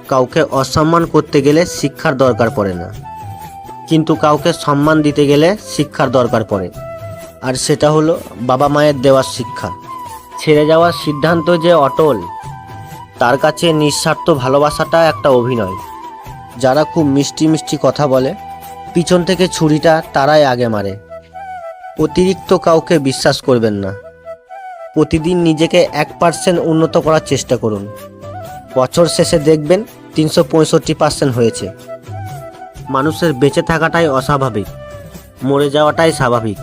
কাউকে অসম্মান করতে গেলে শিক্ষার দরকার পড়ে না, কিন্তু কাউকে সম্মান দিতে গেলে শিক্ষার দরকার পড়ে। আর সেটা হলো বাবা মায়ের দেওয়ার শিক্ষা। ছেড়ে যাওয়ার সিদ্ধান্ত যে অটল, তার কাছে নিঃস্বার্থ ভালোবাসাটা একটা অভিনয়। যারা খুব মিষ্টি মিষ্টি কথা বলে, পিছন থেকে ছুরিটা তারাই আগে মারে। অতিরিক্ত কাউকে বিশ্বাস করবেন না। প্রতিদিন নিজেকে 1% উন্নত করার চেষ্টা করুন। বছর শেষে দেখবেন 365% হয়েছে। মানুষের বেঁচে থাকাটাই অস্বাভাবিক, মরে যাওয়াটাই স্বাভাবিক।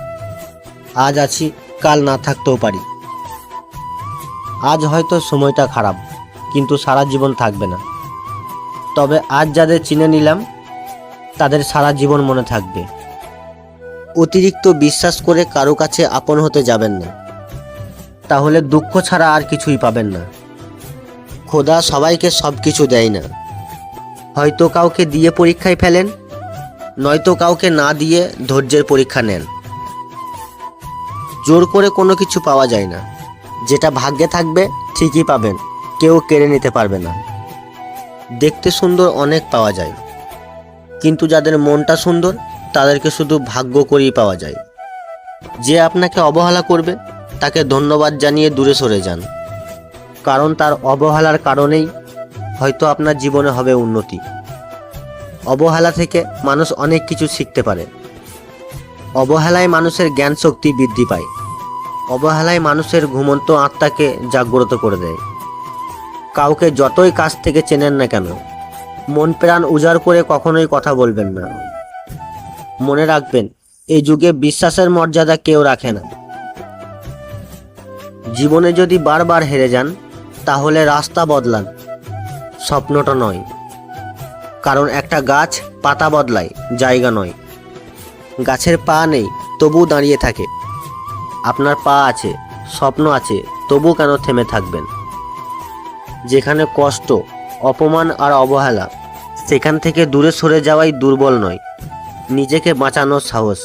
আজ আছি, কাল না থাকতেও পারি। আজ হয়তো সময়টা খারাপ, কিন্তু সারা জীবন থাকবে না। তবে আজ যাদের চিনে নিলাম, তাদের সারা জীবন মনে থাকবে। অতিরিক্ত বিশ্বাস করে কারো কাছে আপন হতে যাবেন না, তাহলে দুঃখ ছাড়া আর কিছুই পাবেন না। খোদা সবাইকে সব কিছু দেয় না। হয়তো কাউকে দিয়ে পরীক্ষায় ফেলেন, নয়তো কাউকে না দিয়ে ধৈর্যের পরীক্ষা নেন। জোর করে কোনো কিছু পাওয়া যায় না। যেটা ভাগ্যে থাকবে ঠিকই পাবেন, কেউ কেড়ে নিতে পারবে না। দেখতে সুন্দর অনেক পাওয়া যায়, কিন্তু যাদের মনটা সুন্দর তাদেরকে শুধু ভাগ্য করেই পাওয়া যায়। যে আপনাকে অবহেলা করবে তাকে ধন্যবাদ জানিয়ে দূরে সরে যান, কারণ তার অবহেলার কারণেই হয়তো আপনার জীবনে হবে উন্নতি। অবহেলা থেকে মানুষ অনেক কিছু শিখতে পারে। অবহেলায় মানুষের জ্ঞান শক্তি বৃদ্ধি পায়। অবহেলায় মানুষের ঘুমন্ত আত্মাকে জাগ্রত করে দেয়। কাউকে যতই কাছ থেকে চেনেন না কেন, মন প্রাণ উজাড় করে কখনোই কথা বলবেন না। মনে রাখবেন, এই যুগে বিশ্বাসের মর্যাদা কেউ রাখে না। জীবনে যদি বারবার হেরে যান, তাহলে রাস্তা বদলান, স্বপ্নটা নয়। কারণ একটা গাছ পাতা বদলায়, জায়গা নয়। গাছের পা নেই, তবু দাঁড়িয়ে থাকে। আপনার পা আছে, স্বপ্ন আছে, তবু কেন থেমে থাকবেন? যেখানে কষ্ট, অপমান আর অবহেলা, সেখান থেকে দূরে সরে যাওয়াই দুর্বল নয়, নিজেকে বাঁচানোর সাহস।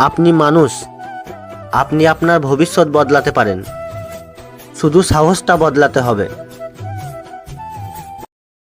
আপনি মানুষ, আপনি আপনার ভবিষ্যৎ বদলাতে পারেন। শুধু সাহসটা বদলাতে হবে।